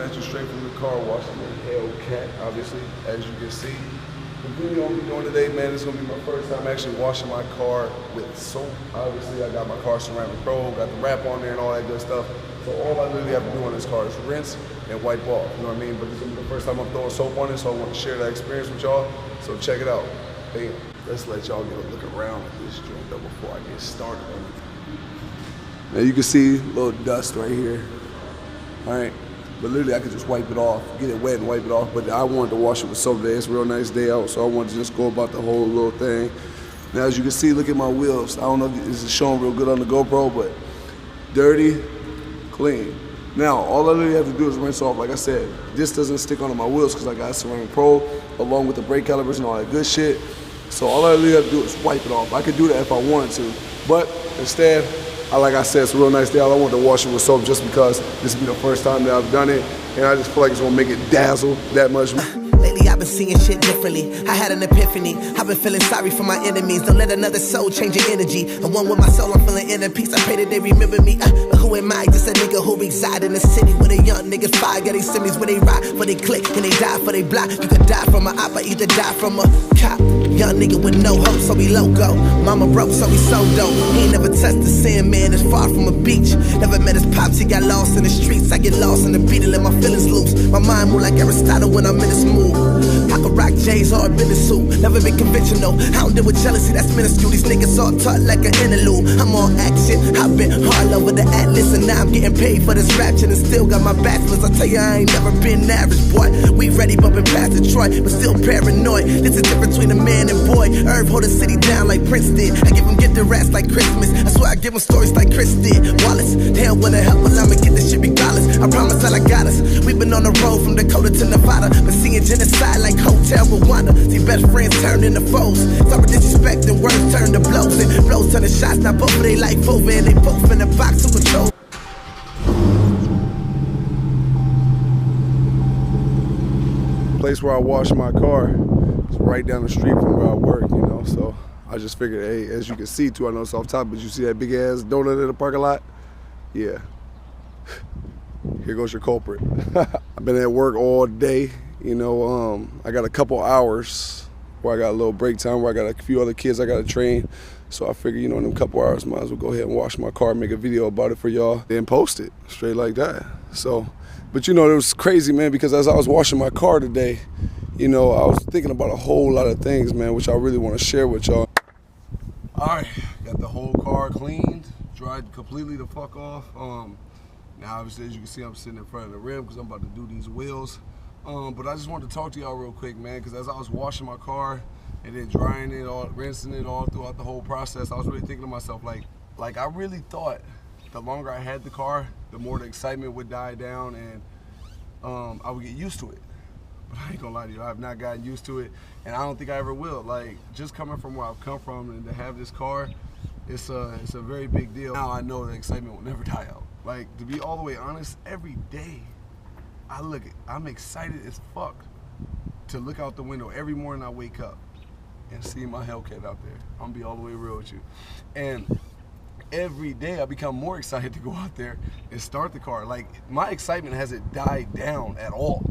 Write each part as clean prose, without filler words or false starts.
at you straight from the car wash. I'm in Hellcat, obviously, as you can see. The video I'm doing today, man, this is gonna be my first time actually washing my car with soap. Obviously, I got my car ceramic pro, got the wrap on there and all that good stuff. So all I literally have to do on this car is rinse and wipe off, you know what I mean? But this is gonna be the first time I'm throwing soap on it, so I want to share that experience with y'all. So check it out. Bam. Let's let y'all get a look around at this joint though before I get started on it. Now you can see a little dust right here. All right. But literally I could just wipe it off, get it wet and wipe it off. But I wanted to wash it with soap today. It's a real nice day out, so I wanted to just go about the whole little thing. Now as you can see, look at my wheels. I don't know if this is showing real good on the GoPro, but dirty, clean. Now, all I literally have to do is rinse off. Like I said, this doesn't stick onto my wheels because I got Ceramic Pro along with the brake calipers and all that good shit. So all I literally have to do is wipe it off. I could do that if I wanted to, but instead, like I said, it's a real nice day out. I wanted to wash it with soap just because this will be the first time that I've done it, and I just feel like it's gonna make it dazzle that much. Lately I've been seeing shit differently. I had an epiphany. I've been feeling sorry for my enemies. Don't let another soul change your energy. The one with my soul, I'm feeling inner peace. I pray that they remember me. But who am I? Just a nigga who reside in the city where the young niggas fire. Got these semis where they ride for they click and they die for they block. You could die from a op or either die from a cop. Young nigga with no hope, so we loco. Mama broke, so we so dope. He ain't never touched the sand, man. It's far from a beach. Never met his pops, he got lost in the streets. I get lost in the beat and let my feelings loose. My mind move like Aristotle when I'm in this mood. I could rock J's or a business suit. Never been conventional. I don't deal with jealousy, that's minuscule. These niggas all taught like an interlude. I'm on action. I've been hard over the atlas, and now I'm getting paid for this rap shit and still got my bachelor's. I tell you, I ain't never been average, boy. We ready bumping past Detroit, but still paranoid. This is the difference between a man and boy. Irv hold the city down like Prince did. I give him get the rats like Christmas. I swear I give him stories like Chris did. Wallace, they don't wanna help, well I'ma get this shit regardless. I promise all I got us. We've been on the road from Dakota to Nevada, but seeing genocide like Hotel Rwanda. See best friends turn into foes. Some disrespect and words turn to blows, and blows turn to shots. Now both of they like over and they both in the box to control. Place where I wash my car is right down the street from where I work, you know, so I just figured, hey, as you can see too, I know it's off top, but you see that big ass donut in the parking lot? Yeah. Here goes your culprit. I've been at work all day, you know, I got a couple hours where I got a little break time where I got a few other kids I gotta train. So I figured, you know, in a couple hours, might as well go ahead and wash my car, make a video about it for y'all, then post it straight like that. So, but you know, it was crazy, man, because as I was washing my car today, you know, I was thinking about a whole lot of things, man, which I really want to share with y'all. All right, got the whole car cleaned, dried completely the fuck off. Now, obviously, as you can see, I'm sitting in front of the rim because I'm about to do these wheels. But I just wanted to talk to y'all real quick, man, because as I was washing my car and then drying it, all, rinsing it all throughout the whole process, I was really thinking to myself, like I really thought the longer I had the car, the more the excitement would die down and I would get used to it. But I ain't gonna lie to you, I have not gotten used to it, and I don't think I ever will. Like, just coming from where I've come from and to have this car, it's a very big deal. Now I know the excitement will never die out. Like, to be all the way honest, every day I'm excited as fuck to look out the window every morning I wake up and see my Hellcat out there. I'm gonna be all the way real with you. And every day I become more excited to go out there and start the car. Like, my excitement hasn't died down at all.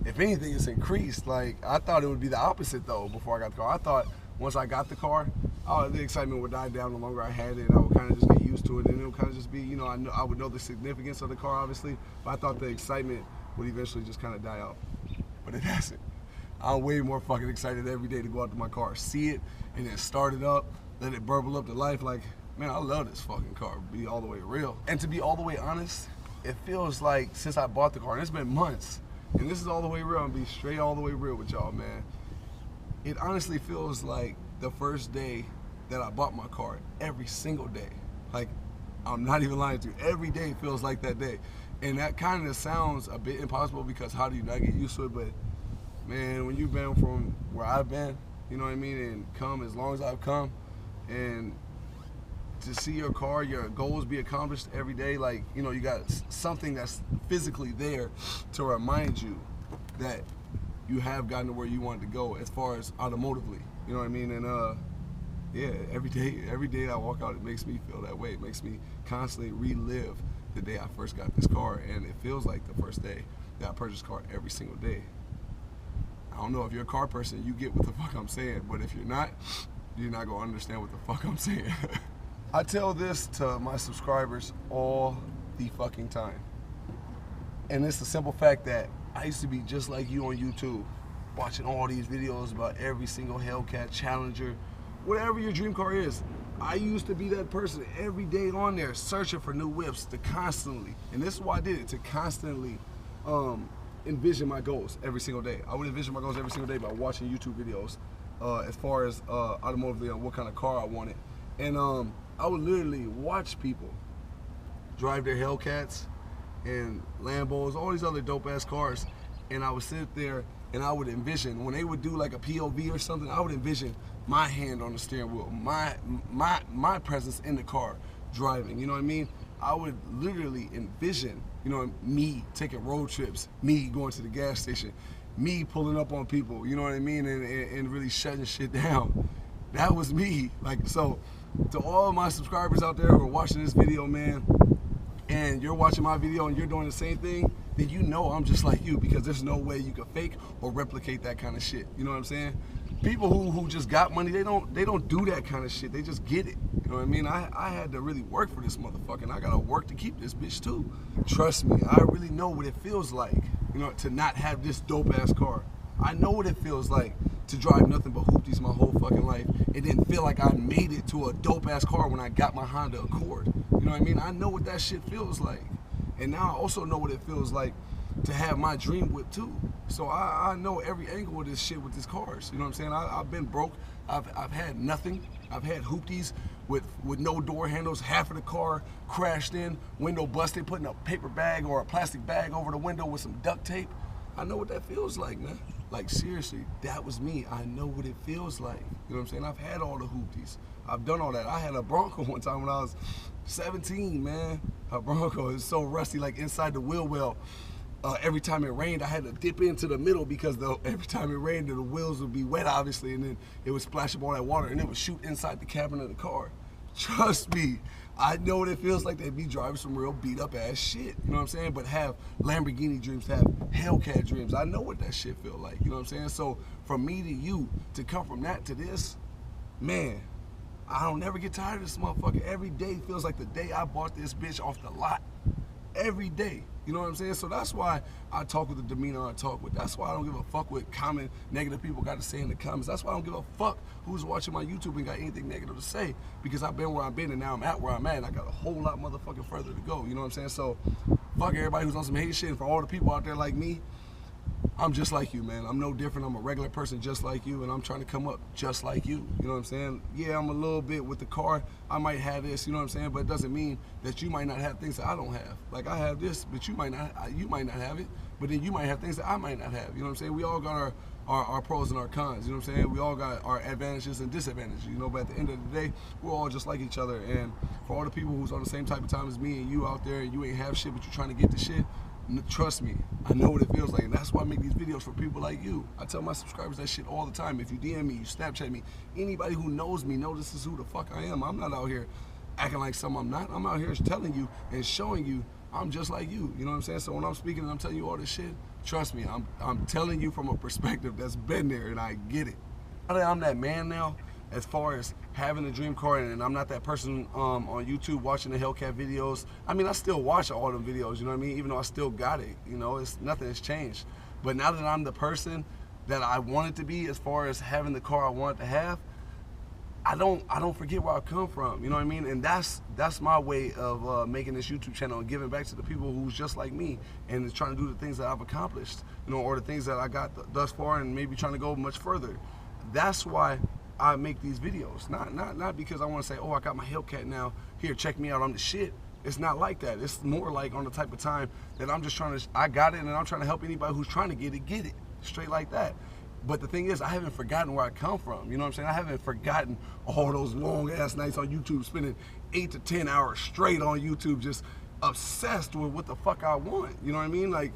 If anything, it's increased. Like, I thought it would be the opposite though before I got the car. I thought once I got the car, the excitement would die down the longer I had it, and I would kind of just get used to it, and it would kind of just be, you know, I would know the significance of the car, obviously, but I thought the excitement would eventually just kind of die out. But it hasn't. I'm way more fucking excited every day to go out to my car, see it, and then start it up, let it burble up to life. Like, man, I love this fucking car, be all the way real. And to be all the way honest, it feels like since I bought the car, and it's been months, and this is all the way real, I'm gonna be straight all the way real with y'all, man. It honestly feels like the first day that I bought my car, every single day. Like, I'm not even lying to you, every day feels like that day. And that kind of sounds a bit impossible because how do you not get used to it? But man, when you've been from where I've been, you know what I mean, and come as long as I've come, and to see your car, your goals be accomplished every day, like, you know, you got something that's physically there to remind you that you have gotten to where you wanted to go as far as automotively, you know what I mean? And yeah, every day I walk out, it makes me feel that way. It makes me constantly relive the day I first got this car, and it feels like the first day that I purchase a car every single day. I don't know if you're a car person, you get what the fuck I'm saying, but if you're not gonna understand what the fuck I'm saying. I tell this to my subscribers all the fucking time. And it's the simple fact that I used to be just like you on YouTube, watching all these videos about every single Hellcat, Challenger, whatever your dream car is. I used to be that person every day on there searching for new whips to constantly, and this is why I did it, to constantly envision my goals every single day. I would envision my goals every single day by watching YouTube videos as far as automotive, what kind of car I wanted. And I would literally watch people drive their Hellcats and Lambos, all these other dope ass cars, and I would sit there and I would envision, when they would do like a POV or something, I would envision my hand on the steering wheel, my presence in the car driving, you know what I mean? I would literally envision, you know, me taking road trips, me going to the gas station, me pulling up on people, you know what I mean, and really shutting shit down. That was me. Like, so to all my subscribers out there who are watching this video, man, and you're watching my video and you're doing the same thing, then you know I'm just like you, because there's no way you can fake or replicate that kind of shit. You know what I'm saying? People who just got money, they don't do that kind of shit. They just get it. You know what I mean? I had to really work for this motherfucker, and I gotta work to keep this bitch too. Trust me, I really know what it feels like, you know, to not have this dope ass car. I know what it feels like to drive nothing but hoopties my whole fucking life and then feel like I made it to a dope ass car when I got my Honda Accord. You know what I mean? I know what that shit feels like. And now I also know what it feels like to have my dream whip too. So I know every angle of this shit with these cars. You know what I'm saying? I've been broke. I've had nothing. I've had hoopties with no door handles, half of the car crashed in, window busted, putting a paper bag or a plastic bag over the window with some duct tape. I know what that feels like, man. Like, seriously, that was me. I know what it feels like. You know what I'm saying? I've had all the hoopties. I've done all that. I had a Bronco one time when I was 17, man. A Bronco is so rusty, like inside the wheel well. Every time it rained, I had to dip into the middle because every time it rained, the wheels would be wet, obviously, and then it would splash up all that water, and it would shoot inside the cabin of the car. Trust me, I know what it feels like to be driving some real beat up ass shit. You know what I'm saying? But have Lamborghini dreams, have Hellcat dreams. I know what that shit feel like. You know what I'm saying? So from me to you, to come from that to this, man, I don't never get tired of this motherfucker. Every day feels like the day I bought this bitch off the lot. Every day. You know what I'm saying? So that's why I talk with the demeanor I talk with. That's why I don't give a fuck what common negative people got to say in the comments. That's why I don't give a fuck who's watching my YouTube and got anything negative to say, because I've been where I've been and now I'm at where I'm at, and I got a whole lot motherfucking further to go. You know what I'm saying? So fuck everybody who's on some hate shit, and for all the people out there like me, I'm just like you, man. I'm no different. I'm a regular person just like you, and I'm trying to come up just like you. You know what I'm saying? Yeah, I'm a little bit with the car. I might have this, you know what I'm saying? But it doesn't mean that you might not have things that I don't have. Like, I have this, but you might not have it. But then you might have things that I might not have. You know what I'm saying? We all got our pros and our cons. You know what I'm saying? We all got our advantages and disadvantages. You know, but at the end of the day, we're all just like each other. And for all the people who's on the same type of time as me and you out there, and you ain't have shit, but you're trying to get the shit, trust me, I know what it feels like, and that's why I make these videos for people like you. I tell my subscribers that shit all the time. If you DM me, you Snapchat me, anybody who knows me knows this is who the fuck I am. I'm not out here acting like something I'm not. I'm out here telling you and showing you I'm just like you. You know what I'm saying? So when I'm speaking and I'm telling you all this shit, trust me, I'm telling you from a perspective that's been there, and I get it. I'm that man now, as far as having a dream car, and I'm not that person on YouTube watching the Hellcat videos. I mean, I still watch all them videos, you know what I mean? Even though I still got it, you know, nothing has changed. But now that I'm the person that I wanted to be as far as having the car I wanted to have, I don't forget where I come from, you know what I mean? And that's my way of making this YouTube channel and giving back to the people who's just like me and trying to do the things that I've accomplished, you know, or the things that I got thus far, and maybe trying to go much further. That's why I make these videos, not because I want to say, oh, I got my Hellcat now, here, check me out, I'm the shit. It's not like that. It's more like on the type of time that I'm just trying to, I got it, and I'm trying to help anybody who's trying to get it, straight like that. But the thing is, I haven't forgotten where I come from, you know what I'm saying? I haven't forgotten all those long ass nights on YouTube, spending 8 to 10 hours straight on YouTube, just obsessed with what the fuck I want, you know what I mean? Like,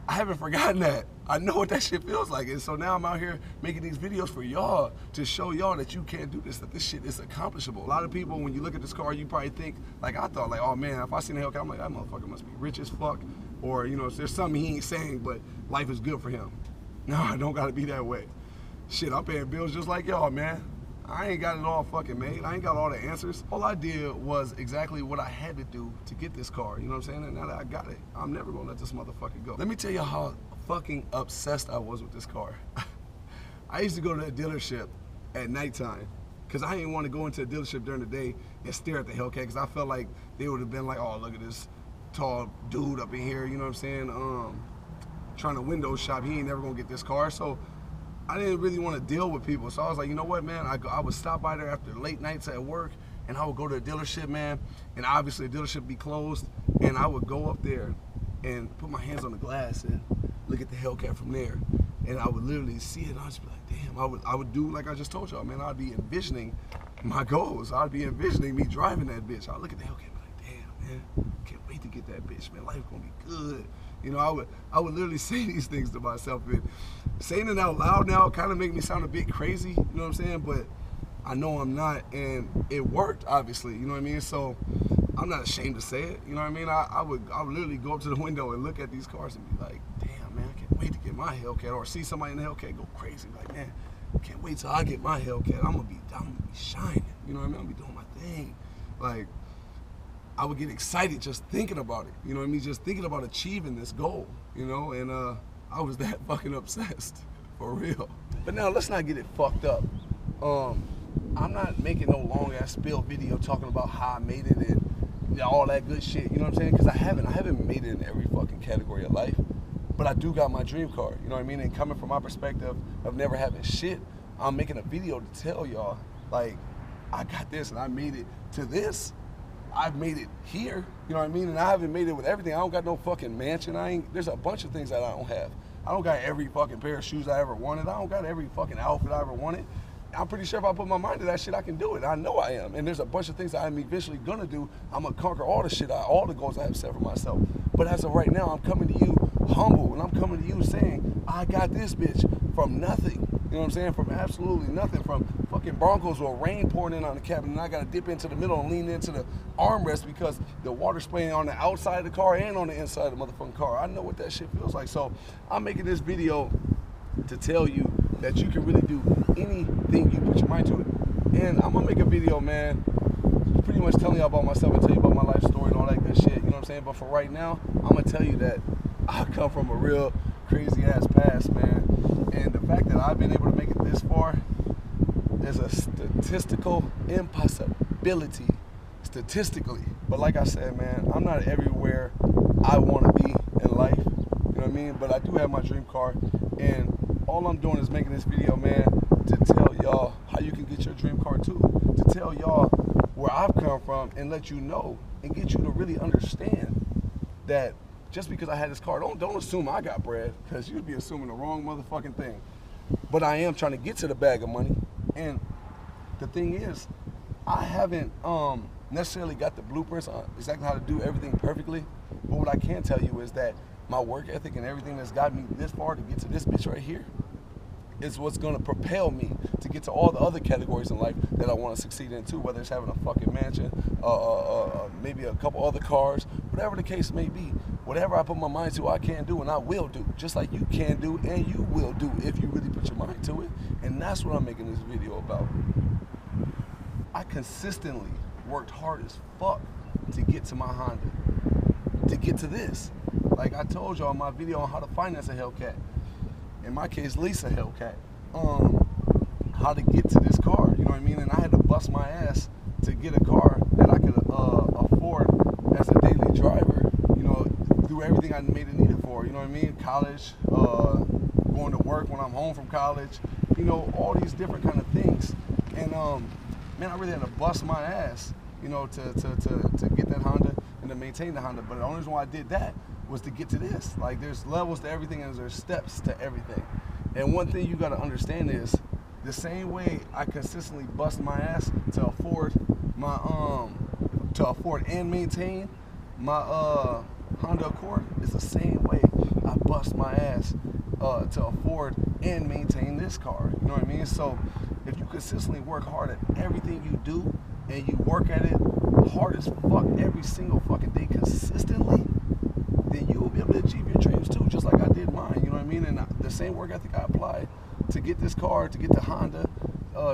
I haven't forgotten that. I know what that shit feels like. And so now I'm out here making these videos for y'all to show y'all that you can't do this, that this shit is accomplishable. A lot of people, when you look at this car, you probably think, like I thought, like, oh man, if I seen a Hellcat, I'm like, that motherfucker must be rich as fuck. or there's something he ain't saying, but life is good for him. No, I don't gotta be that way. Shit, I'm paying bills just like y'all, man. I ain't got it all fucking made. I ain't got all the answers. All I did was exactly what I had to do to get this car. You know what I'm saying? And now that I got it, I'm never gonna let this motherfucker go. Let me tell you how fucking obsessed I was with this car. I used to go to a dealership at nighttime because I didn't want to go into a dealership during the day and stare at the Hellcat because I felt like they would have been like, oh, look at this tall dude up in here, you know what I'm saying? Trying to window shop. He ain't never gonna get this car. So I didn't really want to deal with people. So I was like, you know what, man? I would stop by there after late nights at work, and I would go to a dealership, man, and obviously the dealership would be closed, and I would go up there and put my hands on the glass and look at the Hellcat from there. And I would literally see it, and I'd just be like, damn, I would do like I just told y'all, man. I'd be envisioning my goals. I'd be envisioning me driving that bitch. I'd look at the Hellcat and be like, damn, man, can't wait to get that bitch, man. Life's gonna be good. I would literally say these things to myself, and saying it out loud now kind of make me sound a bit crazy, you know what I'm saying? But I know I'm not, and it worked, obviously, you know what I mean? So I'm not ashamed to say it, you know what I mean? I would literally go up to the window and look at these cars and be like, damn, man, I can't wait to get my Hellcat, or see somebody in the Hellcat go crazy, like, man, can't wait till I get my Hellcat. I'm gonna be shining, you know what I mean? I'm gonna be doing my thing. Like, I would get excited just thinking about it, you know what I mean? Just thinking about achieving this goal, you know? And I was that fucking obsessed, for real. But now let's not get it fucked up. I'm not making no long ass spill video talking about how I made it and all that good shit, you know what I'm saying? Because I haven't made it in every fucking category of life. But I do got my dream car, you know what I mean? And coming from my perspective of never having shit, I'm making a video to tell y'all, like, I got this and I made it to this. I've made it here, you know what I mean? And I haven't made it with everything. I don't got no fucking mansion. There's a bunch of things that I don't have. I don't got every fucking pair of shoes I ever wanted. I don't got every fucking outfit I ever wanted. I'm pretty sure if I put my mind to that shit, I can do it. I know I am. And there's a bunch of things that I'm eventually gonna do. I'm gonna conquer all the shit, all the goals I have set for myself. But as of right now, I'm coming to you humble, and I'm coming to you saying, I got this bitch from nothing. You know what I'm saying? From absolutely nothing. From fucking Broncos with rain pouring in on the cabin, and I gotta dip into the middle and lean into the armrest because the water's spraying on the outside of the car and on the inside of the motherfucking car. I know what that shit feels like. So I'm making this video to tell you that you can really do anything you put your mind to it. And I'm gonna make a video, man, pretty much telling you about myself and tell you about my life story and all that good shit, you know what I'm saying? But for right now, I'm gonna tell you that I come from a real crazy ass past, man. And the fact that I've been able to make it this far is a statistical impossibility, statistically. But like I said, man, I'm not everywhere I wanna be in life, you know what I mean? But I do have my dream car, and all I'm doing is making this video, man, to tell y'all how you can get your dream car too. To tell y'all where I've come from and let you know and get you to really understand that just because I had this car, don't assume I got bread, because you'd be assuming the wrong motherfucking thing. But I am trying to get to the bag of money. And the thing is, I haven't necessarily got the blueprints on exactly how to do everything perfectly. But what I can tell you is that my work ethic and everything that's got me this far to get to this bitch right here is what's gonna propel me to get to all the other categories in life that I wanna succeed in too, whether it's having a fucking mansion, maybe a couple other cars, whatever the case may be. Whatever I put my mind to, I can do and I will do, just like you can do and you will do if you really put your mind to it. And that's what I'm making this video about. I consistently worked hard as fuck to get to my Honda, to get to this. Like I told y'all in my video on how to finance a Hellcat, in my case, lease a Hellcat, how to get to this car, you know what I mean? And I had to bust my ass to get a car that I could afford as a daily driver, you know, do everything I made it needed for, you know what I mean? College, going to work when I'm home from college, you know, all these different kind of things. And man, I really had to bust my ass, you know, to get that Honda and to maintain the Honda. But the only reason why I did that was to get to this. Like, there's levels to everything and there's steps to everything. And one thing you gotta understand is the same way I consistently bust my ass to afford my and maintain my Honda Accord is the same way I bust my ass to afford and maintain this car. You know what I mean? So if you consistently work hard at everything you do and you work at it hard as fuck every single fucking day consistently, then you will be able to achieve your dreams too, just like I did mine. You know what I mean? And the same work ethic I applied to get this car, to get the Honda,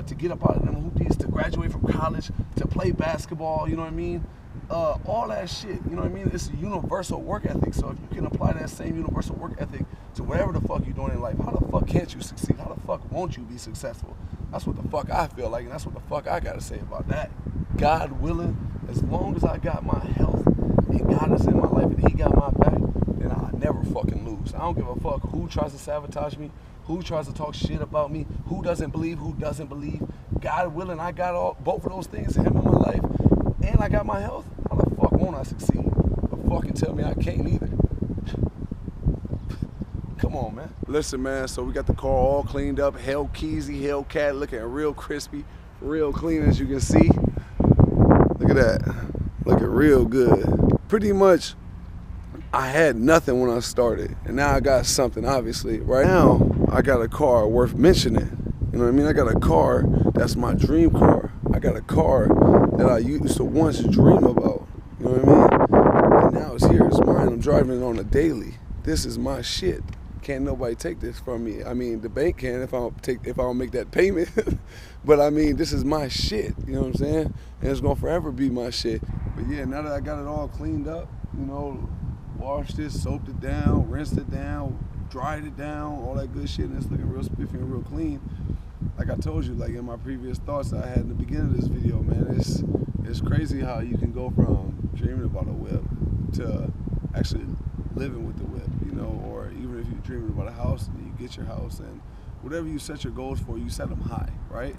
to get up out of them hoopties, to graduate from college, to play basketball. You know what I mean? All that shit. You know what I mean? It's a universal work ethic. So if you can apply that same universal work ethic to whatever the fuck you're doing in life, how the fuck can't you succeed? How the fuck won't you be successful? That's what the fuck I feel like, and that's what the fuck I gotta say about that. God willing, as long as I got my health and God is in my life and He got my back, then I'll never fucking lose. I don't give a fuck who tries to sabotage me, who tries to talk shit about me, who doesn't believe. God willing, I got both of those things, Him in my life, and I got my health. How the fuck won't I succeed? But fucking tell me I can't either. Come on, man. Listen, man, so we got the car all cleaned up, Hellcat, looking real crispy, real clean as you can see. Look at that, looking real good. Pretty much, I had nothing when I started, and now I got something, obviously. Right now, I got a car worth mentioning. You know what I mean? I got a car that's my dream car. I got a car that I used to once dream about. You know what I mean? And now it's here, it's mine. I'm driving it on a daily. This is my shit. Can't nobody take this from me. I mean, the bank can if I don't make that payment. But I mean, this is my shit. You know what I'm saying? And it's gonna forever be my shit. But yeah, now that I got it all cleaned up, you know, washed it, soaped it down, rinsed it down, dried it down, all that good shit, and it's looking real spiffy and real clean. Like I told you, like in my previous thoughts I had in the beginning of this video, man, it's crazy how you can go from dreaming about a whip to actually living with the whip, you know, or even if you're dreaming about a house and you get your house, and whatever you set your goals for, you set them high, right?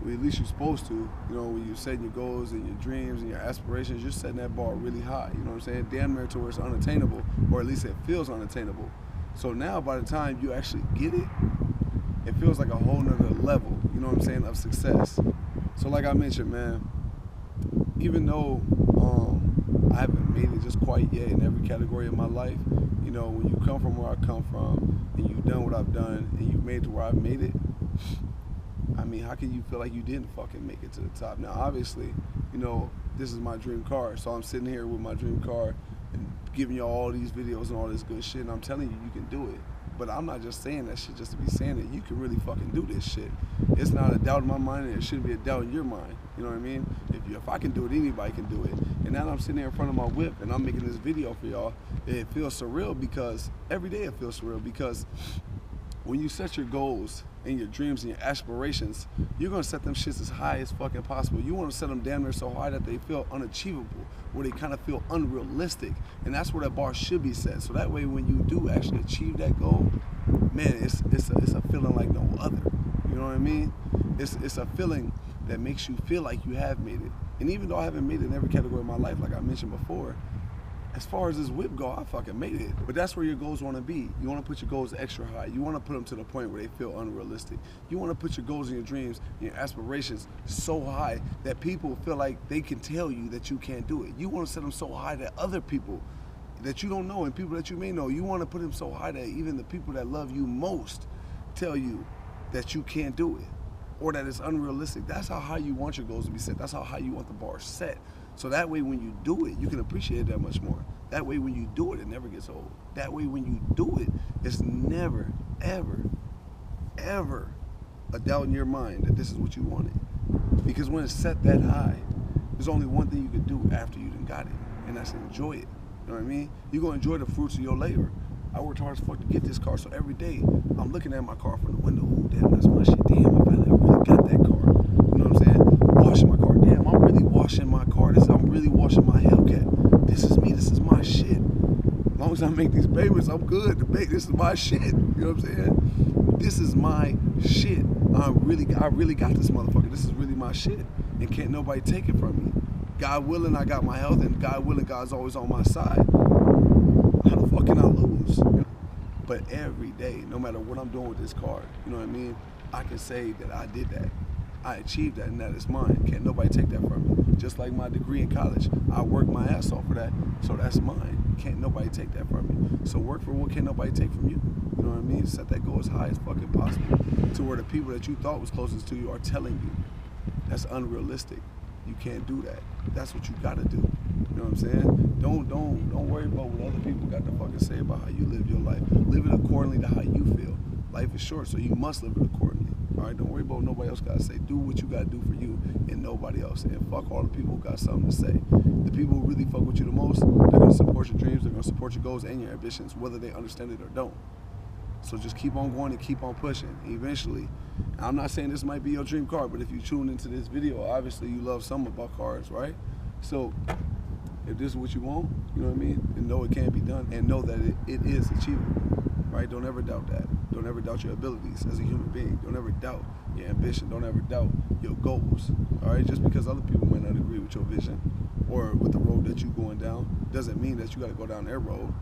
Well, at least you're supposed to, you know, when you're setting your goals and your dreams and your aspirations, you're setting that bar really high, you know what I'm saying? Damn near to where it's unattainable, or at least it feels unattainable. So now by the time you actually get it, it feels like a whole nother level, you know what I'm saying, of success. So like I mentioned, man, even though I haven't made it just quite yet in every category of my life, you know, when you come from where I come from and you've done what I've done and you've made it to where I've made it, I mean, how can you feel like you didn't fucking make it to the top? Now, obviously, you know, this is my dream car, so I'm sitting here with my dream car and giving you all these videos and all this good shit, and I'm telling you, you can do it. But I'm not just saying that shit just to be saying it. You can really fucking do this shit. It's not a doubt in my mind, and it shouldn't be a doubt in your mind. You know what I mean? If I can do it, anybody can do it. And now I'm sitting there in front of my whip, and I'm making this video for y'all. It feels surreal because every day it feels surreal because when you set your goals and your dreams and your aspirations, you're gonna set them shits as high as fucking possible. You wanna set them damn near so high that they feel unachievable, where they kind of feel unrealistic. And that's where that bar should be set. So that way when you do actually achieve that goal, man, it's a feeling like no other. You know what I mean? It's a feeling that makes you feel like you have made it. And even though I haven't made it in every category of my life, like I mentioned before, as far as this whip go, I fucking made it. But that's where your goals want to be. You want to put your goals extra high. You want to put them to the point where they feel unrealistic. You want to put your goals and your dreams and your aspirations so high that people feel like they can tell you that you can't do it. You want to set them so high that other people that you don't know and people that you may know, you want to put them so high that even the people that love you most tell you that you can't do it or that it's unrealistic. That's how high you want your goals to be set. That's how high you want the bar set. So that way when you do it, you can appreciate it that much more. That way when you do it, it never gets old. That way when you do it, it's never, ever, ever a doubt in your mind that this is what you wanted. Because when it's set that high, there's only one thing you can do after you done got it, and that's enjoy it. You know what I mean? You're gonna enjoy the fruits of your labor. I worked hard as fuck to get this car, so every day I'm looking at my car from the window. Oh, damn, that's my shit. Damn, I really got that car. You know what I'm saying? Washing my car. Damn, I'm really washing my car. I'm really washing my Hellcat. This is me. This is my shit. As long as I make these payments, I'm good. This is my shit. You know what I'm saying? This is my shit. I really got this motherfucker. This is really my shit, and can't nobody take it from me. God willing, I got my health, and God willing, God's always on my side. How the fuck can I lose? You know? But every day, no matter what I'm doing with this car, you know what I mean? I can say that I did that. I achieved that, and that is mine. Can't nobody take that from me. Just like my degree in college, I worked my ass off for that, so that's mine. Can't nobody take that from me. So work for what can't nobody take from you. You know what I mean? Set that goal as high as fucking possible to where the people that you thought was closest to you are telling you that's unrealistic. You can't do that. That's what you gotta do. You know what I'm saying? Don't worry about what other people got to fucking say about how you live your life. Live it accordingly to how you feel. Life is short, so you must live it accordingly. All right, don't worry about what nobody else got to say. Do what you got to do for you and nobody else. And fuck all the people who got something to say. The people who really fuck with you the most, they're going to support your dreams, they're going to support your goals and your ambitions, whether they understand it or don't. So just keep on going and keep on pushing. Eventually, I'm not saying this might be your dream car, but if you tune into this video, obviously you love something about cars, right? So if this is what you want, you know what I mean? And know it can be done and know that it is achievable, right? Don't ever doubt that. Don't ever doubt your abilities as a human being. Don't ever doubt your ambition. Don't ever doubt your goals, all right? Just because other people might not agree with your vision or with the road that you're going down doesn't mean that you got to go down their road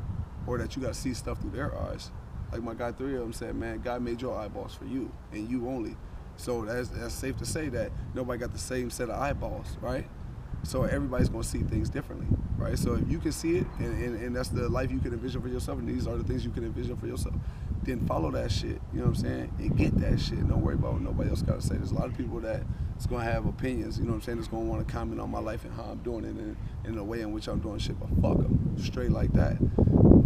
or that you got to see stuff through their eyes. Like my guy, 3 of them said, man, God made your eyeballs for you and you only. So that's safe to say that nobody got the same set of eyeballs, right? So everybody's gonna see things differently, right? So if you can see it and that's the life you can envision for yourself and these are the things you can envision for yourself, then follow that shit, you know what I'm saying? And get that shit. Don't worry about what nobody else gotta say. There's a lot of people that's gonna have opinions, you know what I'm saying? That's gonna wanna comment on my life and how I'm doing it and in the way in which I'm doing shit, but fuck them, straight like that.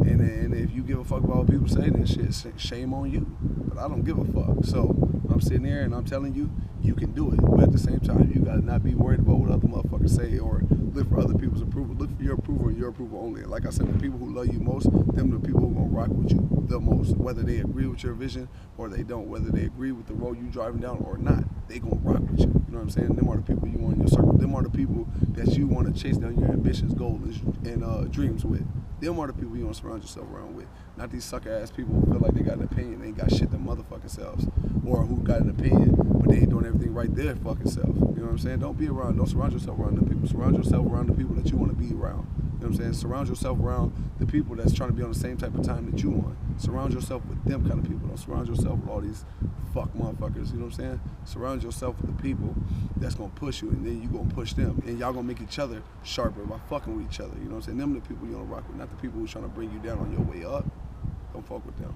And if you give a fuck about what people say, then shit, shame on you. But I don't give a fuck. So I'm sitting there and I'm telling you, you can do it. But at the same time, you gotta not be worried about what other motherfuckers say or look for other people's approval. Look for your approval and your approval only. And like I said, the people who love you most, them are the people who are gonna rock with you the most. Whether they agree with your vision or they don't, whether they agree with the road you driving down or not, they gonna rock with you. You know what I'm saying? Them are the people you want in your circle. Them are the people that you want to chase down your ambitions, goals, and dreams with. Them are the people you want to surround yourself around with. Not these sucker ass people who feel like they got an opinion, they ain't got shit them motherfucking selves. Or who got an opinion, but they ain't doing everything right their fucking self. You know what I'm saying? Don't surround yourself around them people. Surround yourself around the people that you want to be around. You know what I'm saying? Surround yourself around the people that's trying to be on the same type of time that you want. Surround yourself with them kind of people. Don't surround yourself with all these fuck motherfuckers, you know what I'm saying? Surround yourself with the people that's gonna push you and then you gonna push them. And y'all gonna make each other sharper by fucking with each other, you know what I'm saying? Them the people you wanna rock with, not the people who's trying to bring you down on your way up. Don't fuck with them.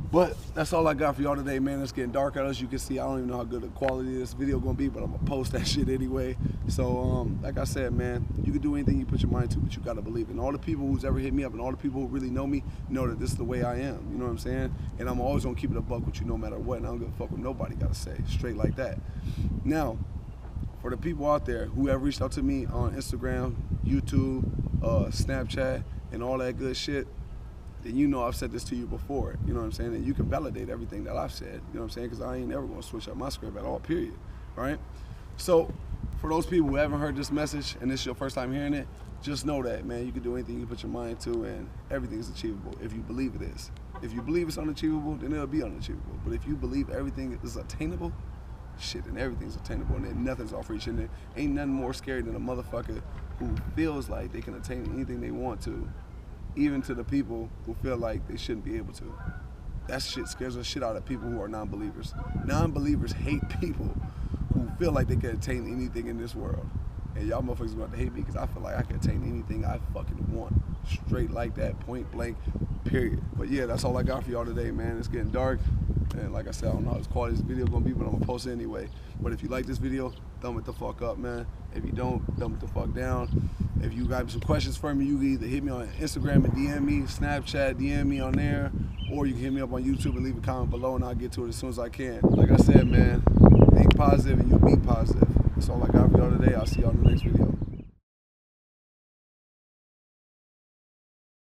But that's all I got for y'all today, man. It's getting dark out, as you can see. I don't even know how good the quality of this video gonna be, but I'm gonna post that shit anyway. So, like I said, man, you can do anything you put your mind to, but you gotta believe it. And all the people who's ever hit me up and all the people who really know me know that this is the way I am. You know what I'm saying? And I'm always gonna keep it a buck with you no matter what. And I don't give a fuck what nobody gotta say. Straight like that. Now, for the people out there who have reached out to me on Instagram, YouTube, Snapchat, and all that good shit, then you know I've said this to you before, you know what I'm saying? And you can validate everything that I've said, you know what I'm saying? Because I ain't never gonna switch up my script at all, period, right? So, for those people who haven't heard this message and this is your first time hearing it, just know that, man, you can do anything you put your mind to and everything is achievable if you believe it is. If you believe it's unachievable, then it'll be unachievable. But if you believe everything is attainable, shit, then everything's attainable and then nothing's off reach. And there ain't nothing more scary than a motherfucker who feels like they can attain anything they want to, even to the people who feel like they shouldn't be able to. That shit scares the shit out of people who are non-believers. Non-believers hate people who feel like they can attain anything in this world. And y'all motherfuckers going to hate me because I feel like I can attain anything I fucking want. Straight like that, point blank, period. But yeah, that's all I got for y'all today, man. It's getting dark. And like I said, I don't know how this quality of this video gonna be, but I'm gonna post it anyway. But if you like this video, thumb it the fuck up, man. If you don't, thumb it the fuck down. If you got some questions for me, you can either hit me on Instagram and DM me, Snapchat, DM me on there, or you can hit me up on YouTube and leave a comment below and I'll get to it as soon as I can. Like I said, man, think positive and you be positive. That's all I got for y'all today. I'll see y'all in the next video.